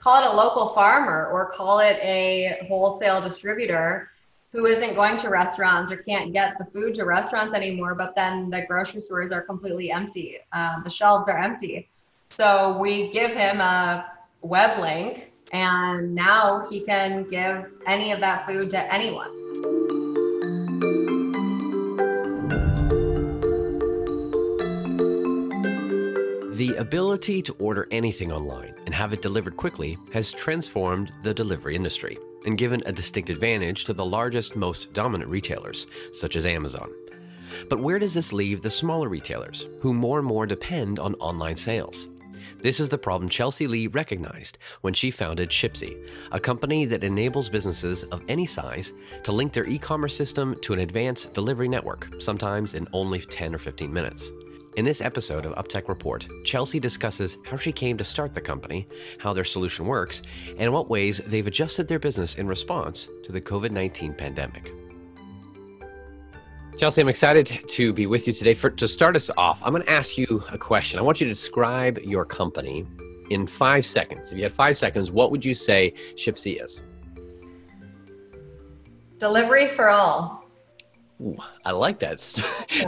call it a local farmer or call it a wholesale distributor who isn't going to restaurants or can't get the food to restaurants anymore, but then the grocery stores are completely empty. The shelves are empty. So we give him a web link, and now he can give any of that food to anyone. The ability to order anything online and have it delivered quickly has transformed the delivery industry and given a distinct advantage to the largest, most dominant retailers, such as Amazon. But where does this leave the smaller retailers, who more and more depend on online sales? This is the problem Chelsie Lee recognized when she founded Shipsi, a company that enables businesses of any size to link their e-commerce system to an advanced delivery network, sometimes in only 10 or 15 minutes. In this episode of UpTech Report, Chelsie discusses how she came to start the company, how their solution works, and in what ways they've adjusted their business in response to the COVID-19 pandemic. Chelsie, I'm excited to be with you today. To start us off, I'm going to ask you a question. I want you to describe your company in 5 seconds. If you had 5 seconds, what would you say Shipsi is? Delivery for all. Ooh, I like that.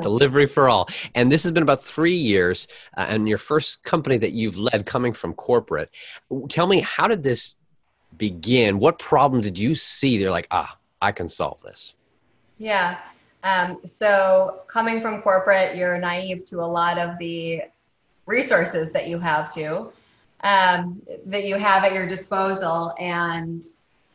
Delivery for all. And this has been about 3 years, and your first company that you've led coming from corporate. Tell me, how did this begin? What problem did you see? They're like, I can solve this. Yeah. So coming from corporate, you're naive to a lot of the resources that you have at your disposal, and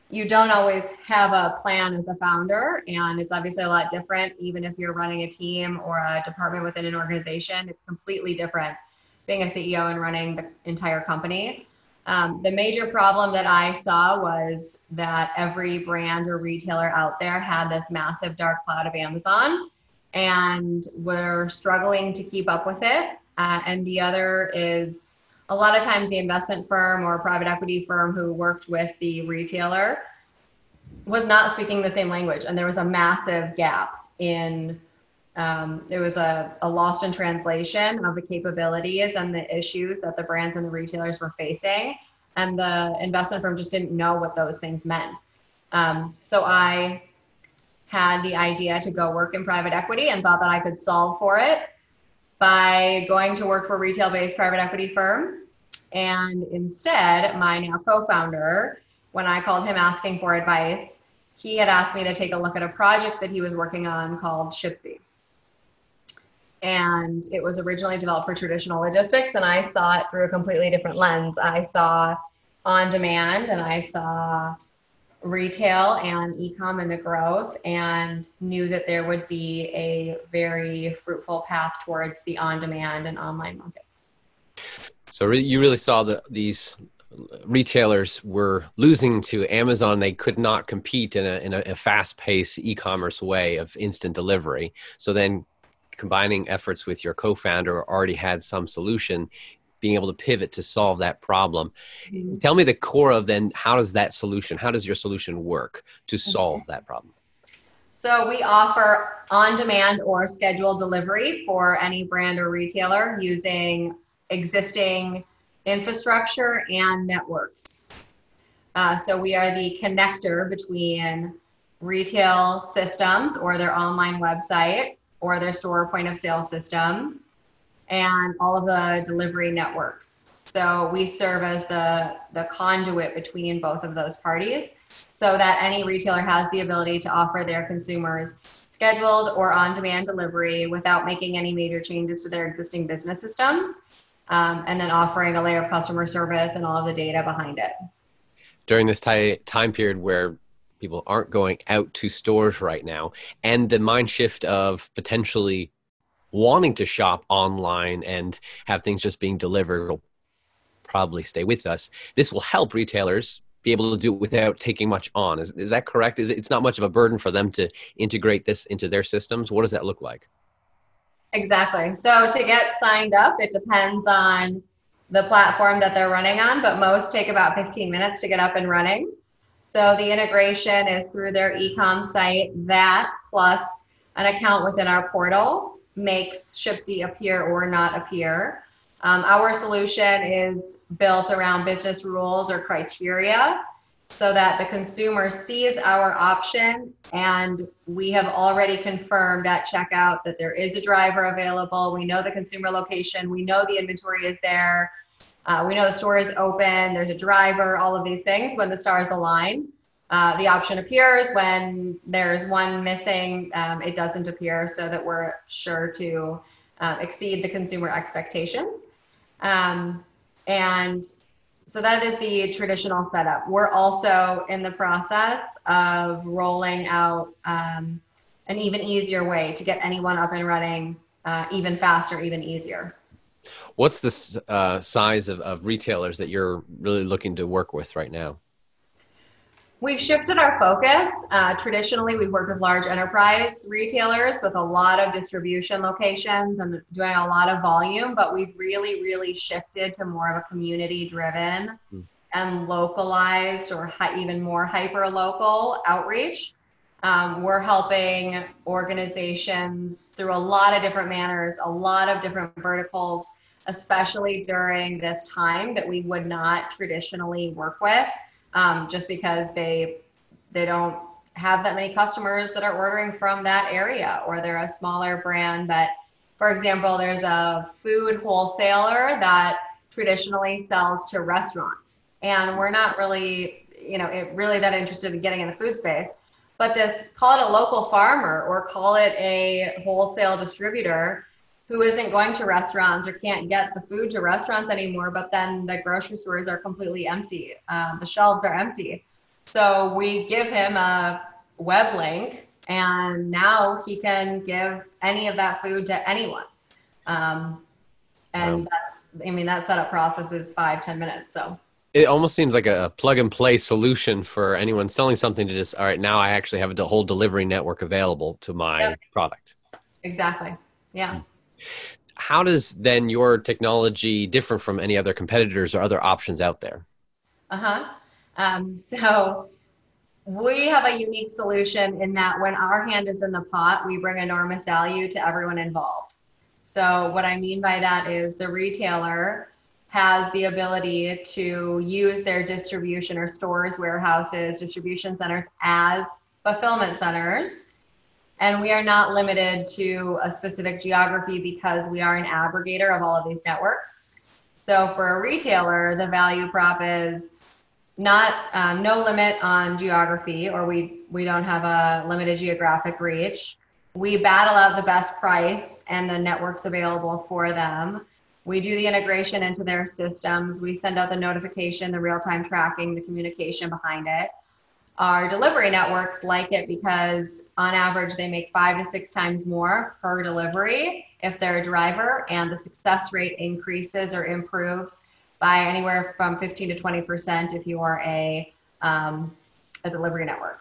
you don't always have a plan as a founder, and it's obviously a lot different. Even if you're running a team or a department within an organization, it's completely different being a CEO and running the entire company. The major problem that I saw was that every brand or retailer out there had this massive dark cloud of Amazon, and we're struggling to keep up with it. And the other is, a lot of times the investment firm or private equity firm who worked with the retailer was not speaking the same language. And there was a massive gap in, there was a lost in translation of the capabilities and the issues that the brands and the retailers were facing. And the investment firm just didn't know what those things meant. So I had the idea to go work in private equity and thought that I could solve for it by going to work for a retail-based private equity firm. And instead, my now co-founder, when I called him asking for advice, he had asked me to take a look at a project that he was working on called Shipsi. And it was originally developed for traditional logistics, and I saw it through a completely different lens. I saw on-demand, and I saw retail and e-com and the growth, and knew that there would be a very fruitful path towards the on-demand and online markets. So you really saw that these retailers were losing to Amazon. They could not compete in a fast-paced e-commerce way of instant delivery. So then combining efforts with your co-founder already had some solution, being able to pivot to solve that problem. Mm-hmm. Tell me the core of then, how does your solution work to solve that problem? So we offer on-demand or scheduled delivery for any brand or retailer using existing infrastructure and networks. So we are the connector between retail systems or their online website or their store point of sale system and all of the delivery networks. So we serve as the conduit between both of those parties so that any retailer has the ability to offer their consumers scheduled or on-demand delivery without making any major changes to their existing business systems, and then offering a layer of customer service and all of the data behind it. During this time period where people aren't going out to stores right now, and the mind shift of potentially wanting to shop online and have things just being delivered will probably stay with us. This will help retailers be able to do it without taking much on. Is that correct? It's not much of a burden for them to integrate this into their systems? What does that look like? Exactly. So to get signed up, it depends on the platform that they're running on, but most take about 15 minutes to get up and running. So the integration is through their e-com site. That plus an account within our portal makes Shipsi appear or not appear. Our solution is built around business rules or criteria so that the consumer sees our option, and we have already confirmed at checkout that there is a driver available. We know the consumer location. We know the inventory is there. We know the store is open. There's a driver, all of these things. When the stars align, the option appears. When there's one missing, it doesn't appear, so that we're sure to exceed the consumer expectations. And so that is the traditional setup. We're also in the process of rolling out an even easier way to get anyone up and running even faster, even easier. What's the size of retailers that you're really looking to work with right now? We've shifted our focus. Traditionally, we've worked with large enterprise retailers with a lot of distribution locations and doing a lot of volume, but we've really shifted to more of a community-driven and localized or even more hyper-local outreach. We're helping organizations through a lot of different manners, a lot of different verticals, especially during this time that we would not traditionally work with. Just because they don't have that many customers that are ordering from that area, or they're a smaller brand. But for example, there's a food wholesaler that traditionally sells to restaurants, and we're not really, really that interested in getting in the food space. But call it a local farmer or call it a wholesale distributor who isn't going to restaurants or can't get the food to restaurants anymore, but then the grocery stores are completely empty. The shelves are empty. So we give him a web link, and now he can give any of that food to anyone. And wow. That setup process is 5-10 minutes. So it almost seems like a plug and play solution for anyone selling something to just, all right, now I actually have a whole delivery network available to my product. Exactly. Yeah. How does then your technology differ from any other competitors or other options out there? So we have a unique solution in that when our hand is in the pot, we bring enormous value to everyone involved. So what I mean by that is the retailer has the ability to use their distribution or stores, warehouses, distribution centers as fulfillment centers. And we are not limited to a specific geography because we are an aggregator of all of these networks. So for a retailer, the value prop is not no limit on geography, or we don't have a limited geographic reach. We battle out the best price and the networks available for them. We do the integration into their systems. We send out the notification, the real-time tracking, the communication behind it. Our delivery networks like it because on average, they make 5 to 6 times more per delivery if they're a driver, and the success rate increases or improves by anywhere from 15 to 20% if you are a delivery network.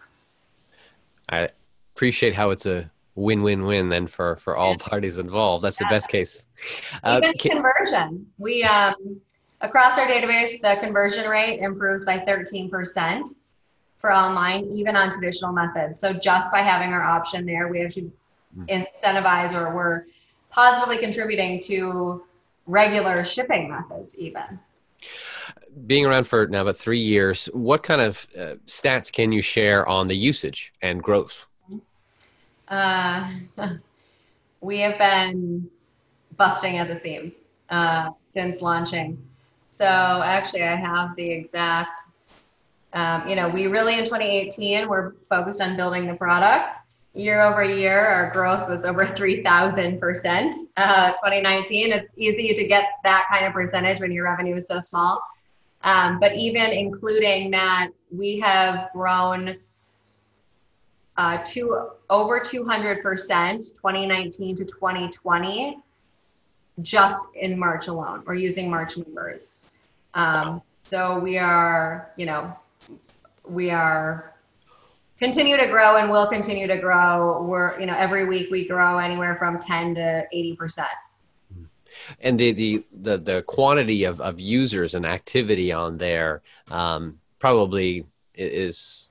I appreciate how it's a win-win-win then for all parties involved. That's the best case. Even conversion. We across our database, the conversion rate improves by 13%. For online, even on traditional methods. So just by having our option there, we actually incentivize, or we're positively contributing to regular shipping methods even. Being around for now about 3 years, what kind of stats can you share on the usage and growth? We have been busting at the seams since launching. So actually I have the exact we really in 2018 were focused on building the product. Year over year, our growth was over 3,000%. 2019, it's easy to get that kind of percentage when your revenue is so small. But even including that, we have grown to over 200%, 2019 to 2020, just in March alone, or using March numbers. So we are continue to grow and will continue to grow. We're, every week we grow anywhere from 10 to 80%. And the quantity of users and activity on there probably is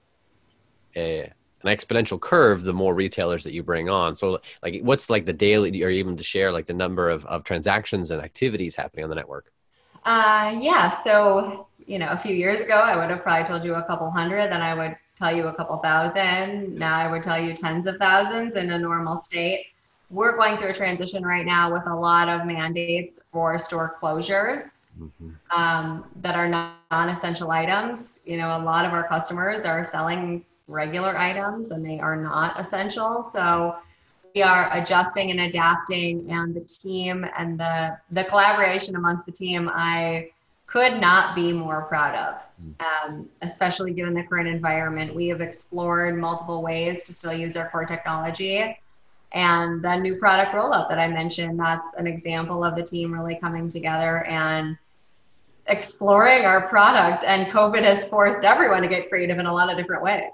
an exponential curve the more retailers that you bring on. So like, what's like the daily, or even to share like the number of transactions and activities happening on the network? Yeah. So, a few years ago, I would have probably told you a couple hundred, then I would tell you a couple thousand. Now I would tell you tens of thousands in a normal state. We're going through a transition right now with a lot of mandates for store closures that are non-essential items. A lot of our customers are selling regular items and they are not essential. So we are adjusting and adapting, and the team and the collaboration amongst the team, I could not be more proud of, especially given the current environment. We have explored multiple ways to still use our core technology. And the new product rollout that I mentioned, that's an example of the team really coming together and exploring our product. And COVID has forced everyone to get creative in a lot of different ways.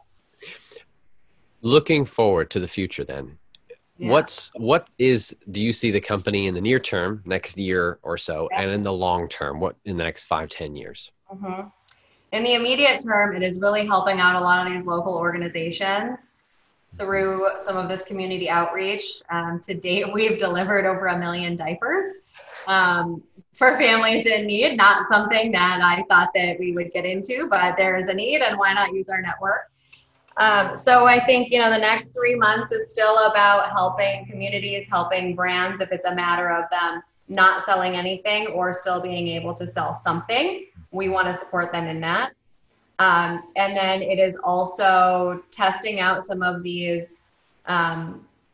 Looking forward to the future then, Yeah. what do you see the company in the near term, next year or so, and in the long term, what in the next 5-10 years? Mm-hmm. In the immediate term, it is really helping out a lot of these local organizations through some of this community outreach. To date, we've delivered over 1 million diapers for families in need. Not something that I thought that we would get into, but there is a need, and why not use our network? So I think, the next 3 months is still about helping communities, helping brands, if it's a matter of them not selling anything or still being able to sell something. We want to support them in that. And then it is also testing out some of these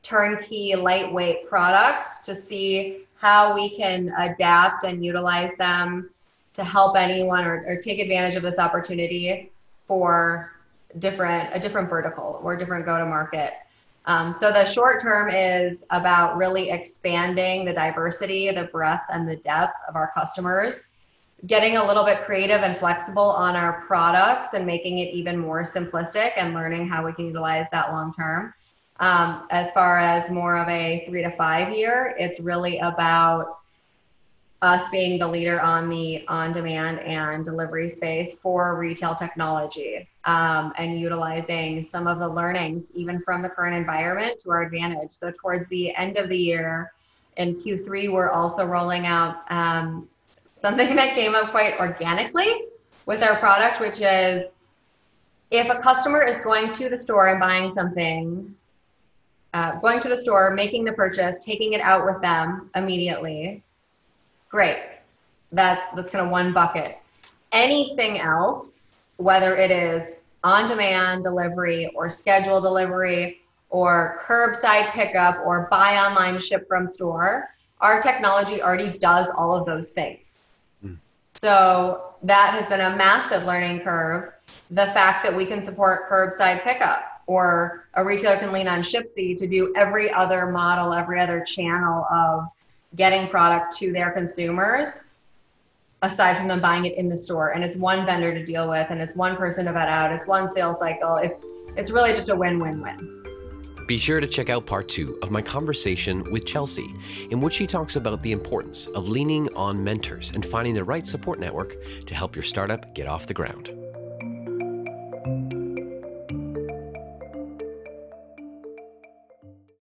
turnkey, lightweight products to see how we can adapt and utilize them to help anyone or take advantage of this opportunity for a different vertical or different go-to-market. So the short term is about really expanding the diversity, the breadth, and the depth of our customers, getting a little bit creative and flexible on our products and making it even more simplistic and learning how we can utilize that long term. As far as more of a 3 to 5 year, it's really about us being the leader on the on-demand and delivery space for retail technology, and utilizing some of the learnings even from the current environment to our advantage. So towards the end of the year in Q3, we're also rolling out something that came up quite organically with our product, which is if a customer is going to the store and buying something, going to the store, making the purchase, taking it out with them immediately, great. That's kind of one bucket. Anything else, whether it is on-demand delivery or scheduled delivery or curbside pickup or buy online, ship from store, our technology already does all of those things. So that has been a massive learning curve. The fact that we can support curbside pickup, or a retailer can lean on Shipsi to do every other model, every other channel of getting product to their consumers, aside from them buying it in the store. And it's one vendor to deal with, and it's one person to vet out. It's one sales cycle. It's really just a win-win-win. Be sure to check out part 2 of my conversation with Chelsie, in which she talks about the importance of leaning on mentors and finding the right support network to help your startup get off the ground.